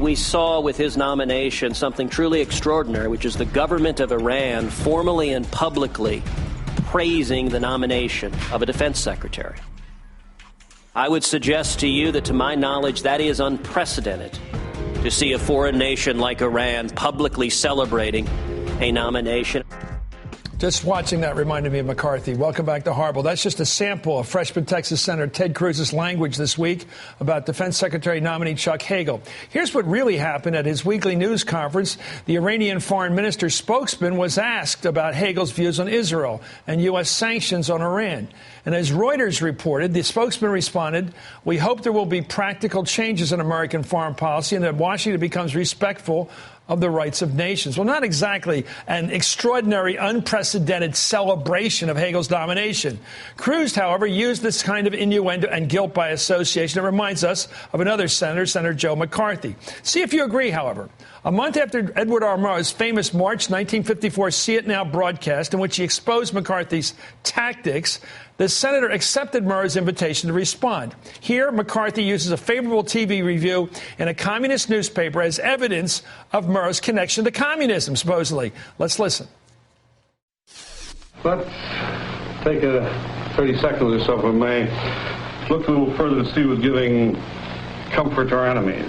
we saw with his nomination something truly extraordinary, which is the government of Iran formally and publicly praising the nomination of a defense secretary. I would suggest to you that, to my knowledge, that is unprecedented, to see a foreign nation like Iran publicly celebrating a nomination. Just watching that reminded me of McCarthy. Welcome back to Horrible. That's just a sample of freshman Texas Senator Ted Cruz's language this week about Defense Secretary nominee Chuck Hagel. Here's what really happened at his weekly news conference. The Iranian foreign minister's spokesman was asked about Hagel's views on Israel and U.S. sanctions on Iran. And as Reuters reported, the spokesman responded, "We hope there will be practical changes in American foreign policy and that Washington becomes respectful of the rights of nations." Well, not exactly an extraordinary, unprecedented celebration of Hagel's nomination. Cruz, however, used this kind of innuendo and guilt by association. It reminds us of another senator, Senator Joe McCarthy. See if you agree, however. A month after Edward R. Murrow's famous March 1954 See It Now broadcast, in which he exposed McCarthy's tactics, the senator accepted Murrow's invitation to respond. Here, McCarthy uses a favorable TV review in a communist newspaper as evidence of Murrow's connection to communism, supposedly. Let's listen. Let's take 30 seconds or so, if I may, look a little further to see who's giving comfort to our enemies.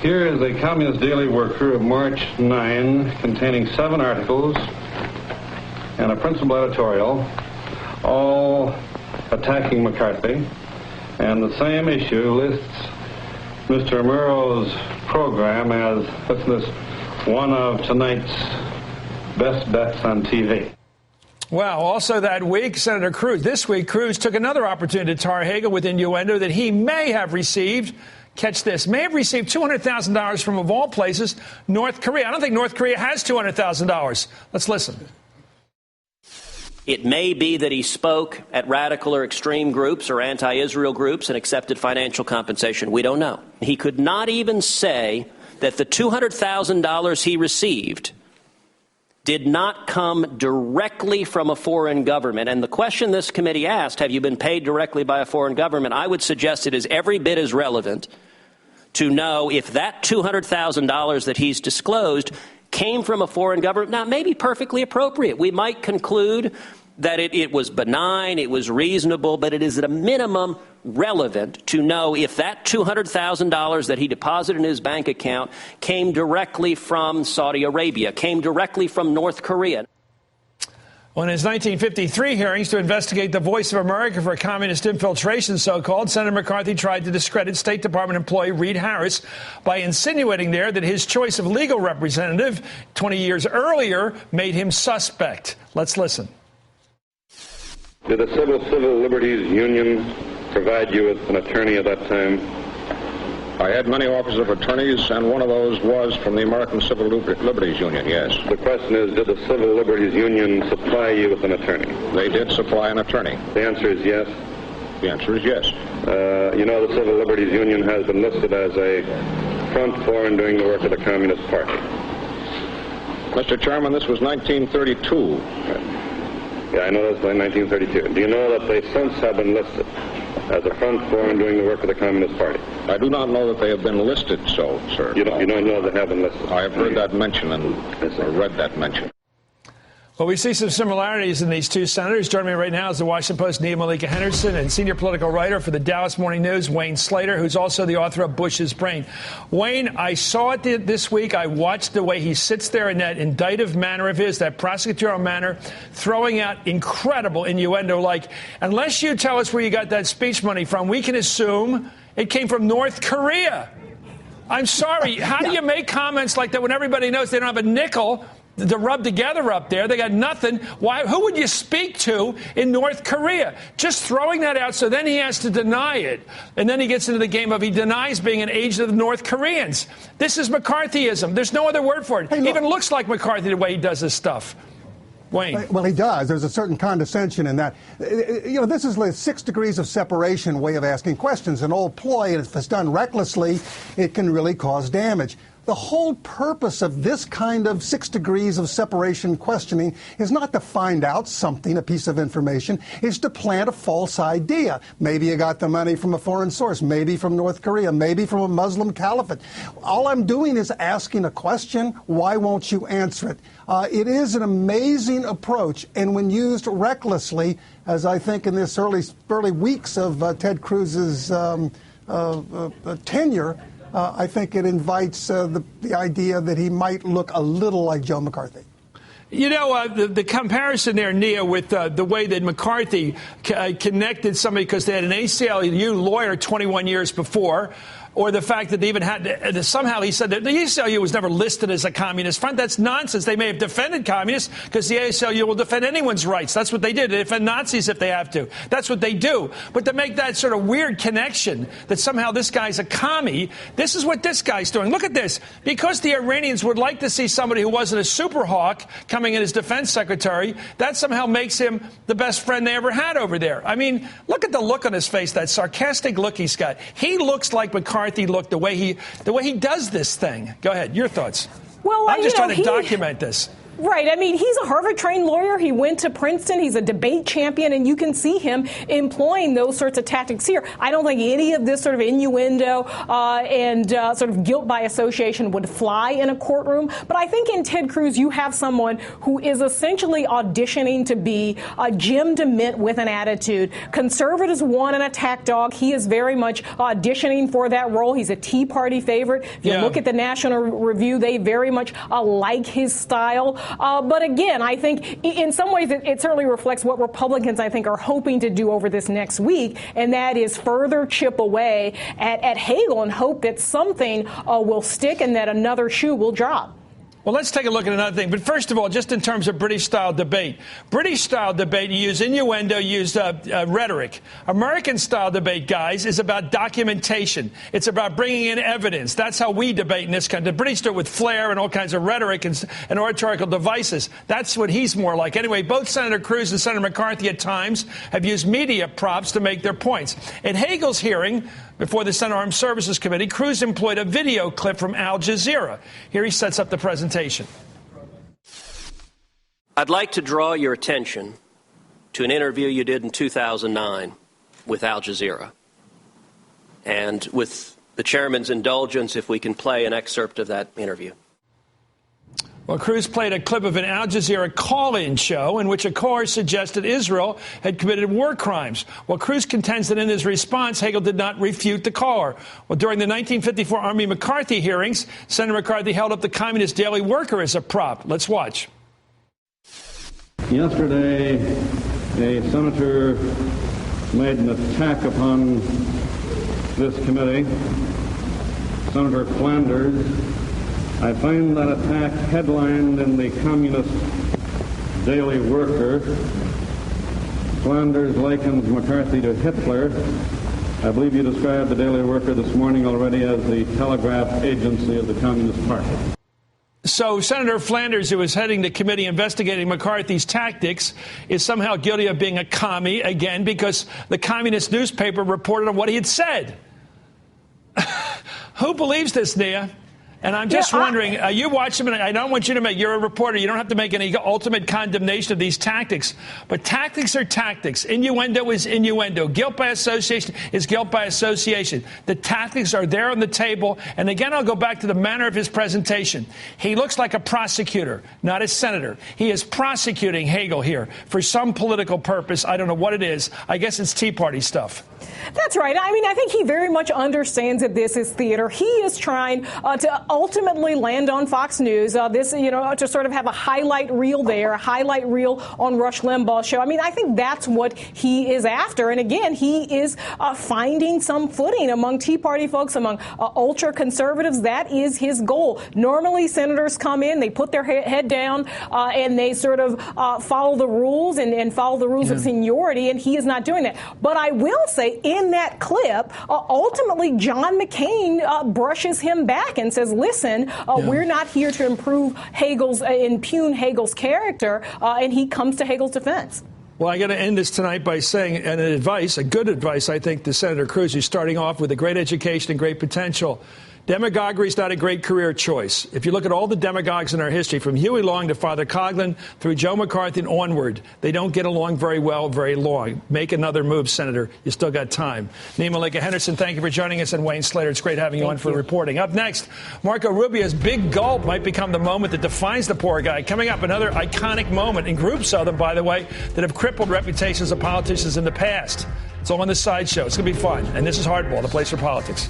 Here is a Communist Daily Worker of March 9, containing 7 articles and a principal editorial, all attacking McCarthy, and the same issue lists Mr. Murrow's program as, listen to this, one of tonight's best bets on TV. Wow. Also that week, Senator Cruz. This week, Cruz took another opportunity to tar Hagel with innuendo that he may have received, catch this, may have received $200,000 from, of all places, North Korea. I don't think North Korea has $200,000. Let's listen. It may be that he spoke at radical or extreme groups or anti-Israel groups and accepted financial compensation. We don't know. He could not even say that the $200,000 he received did not come directly from a foreign government. And the question this committee asked, have you been paid directly by a foreign government? I would suggest it is every bit as relevant to know if that $200,000 that he's disclosed came from a foreign government. Now, it may be perfectly appropriate. We might conclude that it was benign, it was reasonable, but it is at a minimum relevant to know if that $200,000 that he deposited in his bank account came directly from Saudi Arabia, came directly from North Korea. On his 1953 hearings to investigate the Voice of America for communist infiltration, so-called, Senator McCarthy tried to discredit State Department employee Reed Harris by insinuating there that his choice of legal representative 20 years earlier made him suspect. Let's listen. Did the Civil Liberties Union provide you with an attorney at that time? I had many offers of attorneys, and one of those was from the American Civil Liberties Union, yes. The question is, did the Civil Liberties Union supply you with an attorney? They did supply an attorney. The answer is yes? The answer is yes. You know the Civil Liberties Union has been listed as a front for and doing the work of the Communist Party. Mr. Chairman, this was 1932. Yeah, I know that's by 1932. Do you know that they since have been listed as a front for and doing the work of the Communist Party? I do not know that they have been listed so, sir. You don't know they have been listed? I have heard that mention and read that mention. Well, we see some similarities in these two senators. Joining me right now is the Washington Post, Nia Malika Henderson, and senior political writer for the Dallas Morning News, Wayne Slater, who's also the author of Bush's Brain. Wayne, I saw it this week. I watched the way he sits there in that indictive manner of his, that prosecutorial manner, throwing out incredible innuendo like, unless you tell us where you got that speech money from, we can assume it came from North Korea. I'm sorry. How do you make comments like that when everybody knows they don't have a nickel to rub together up there? They got nothing. Why? Who would you speak to in North Korea? Just throwing that out, so then he has to deny it. And then he gets into the game of he denies being an agent of the North Koreans. This is McCarthyism. There's no other word for it. He even looks like McCarthy the way he does this stuff. Wayne. Well, he does. There's a certain condescension in that. You know, this is like 6 degrees of separation way of asking questions. An old ploy, and if it's done recklessly, it can really cause damage. The whole purpose of this kind of 6 degrees of separation questioning is not to find out something, a piece of information, is to plant a false idea. Maybe you got the money from a foreign source, maybe from North Korea, maybe from a Muslim caliphate. All I'm doing is asking a question. Why won't you answer it? It is an amazing approach, and when used recklessly, as I think in this early weeks of Ted Cruz's tenure, I think it invites the idea that he might look a little like Joe McCarthy. You know, the comparison there, Nia, with the way that McCarthy connected somebody because they had an ACLU lawyer 21 years before, or the fact that they even had somehow he said that the ACLU was never listed as a communist front. That's nonsense. They may have defended communists because the ACLU will defend anyone's rights. That's what they did. They defend Nazis if they have to. That's what they do. But to make that sort of weird connection that somehow this guy's a commie, this is what this guy's doing. Look at this. Because the Iranians would like to see somebody who wasn't a super hawk coming in as defense secretary, that somehow makes him the best friend they ever had over there. I mean, look at the look on his face, that sarcastic look he's got. He looks like McCarthy looked the way he does this thing. Go ahead. Your thoughts. Well, I'm just trying to document this. Right. I mean, he's a Harvard-trained lawyer. He went to Princeton. He's a debate champion, and you can see him employing those sorts of tactics here. I don't think any of this sort of innuendo and sort of guilt by association would fly in a courtroom. But I think in Ted Cruz, you have someone who is essentially auditioning to be Jim DeMint with an attitude. Conservatives want an attack dog. He is very much auditioning for that role. He's a Tea Party favorite. If you look at the National Review, they very much like his style. But again, I think in some ways it certainly reflects what Republicans, I think, are hoping to do over this next week, and that is further chip away at Hagel and hope that something will stick and that another shoe will drop. Well, let's take a look at another thing. But first of all, just in terms of British-style debate. British-style debate, you use innuendo, you use rhetoric. American-style debate, guys, is about documentation. It's about bringing in evidence. That's how we debate in this country. The British do it with flair and all kinds of rhetoric and oratorical devices. That's what he's more like. Anyway, both Senator Cruz and Senator McCarthy at times have used media props to make their points. At Hagel's hearing before the Senate Armed Services Committee, Cruz employed a video clip from Al Jazeera. Here he sets up the presentation. I'd like to draw your attention to an interview you did in 2009 with Al Jazeera. And with the chairman's indulgence, if we can play an excerpt of that interview. Well, Cruz played a clip of an Al Jazeera call-in show in which a caller suggested Israel had committed war crimes. Well, Cruz contends that in his response, Hagel did not refute the caller. Well, during the 1954 Army McCarthy hearings, Senator McCarthy held up the Communist Daily Worker as a prop. Let's watch. Yesterday, a senator made an attack upon this committee, Senator Flanders. I find that attack headlined in the Communist Daily Worker. Flanders likens McCarthy to Hitler. I believe you described the Daily Worker this morning already as the telegraph agency of the Communist Party. So Senator Flanders, who is heading the committee investigating McCarthy's tactics, is somehow guilty of being a commie, again, because the communist newspaper reported on what he had said. Who believes this, Nia? And I'm just wondering, you watch them, and I don't want you to make, you're a reporter, you don't have to make any ultimate condemnation of these tactics. But tactics are tactics. Innuendo is innuendo. Guilt by association is guilt by association. The tactics are there on the table. And again, I'll go back to the manner of his presentation. He looks like a prosecutor, not a senator. He is prosecuting Hagel here for some political purpose. I don't know what it is. I guess it's Tea Party stuff. That's right. I mean, I think he very much understands that this is theater. He is trying to ultimately land on Fox News, to sort of have a highlight reel there, a highlight reel on Rush Limbaugh's show. I mean, I think that's what he is after. And again, he is finding some footing among Tea Party folks, among ultra conservatives. That is his goal. Normally, senators come in, they put their head down, and they sort of follow the rules and follow the rules of seniority. And he is not doing that. But I will say, in that clip, ultimately, John McCain brushes him back and says, listen, we're not here to impugn Hagel's character, and he comes to Hagel's defense. Well, I got to end this tonight by saying good advice, I think, to Senator Cruz, who's starting off with a great education and great potential. Demagoguery is not a great career choice. If you look at all the demagogues in our history, from Huey Long to Father Coughlin through Joe McCarthy and onward, they don't get along very well very long. Make another move, Senator. You still got time. Nima Malika Henderson, thank you for joining us. And Wayne Slater, it's great having you on for reporting. Up next, Marco Rubio's big gulp might become the moment that defines the poor guy. Coming up, another iconic moment in groups of them, by the way, that have crippled reputations of politicians in the past. It's all on this sideshow. It's going to be fun. And this is Hardball, the place for politics.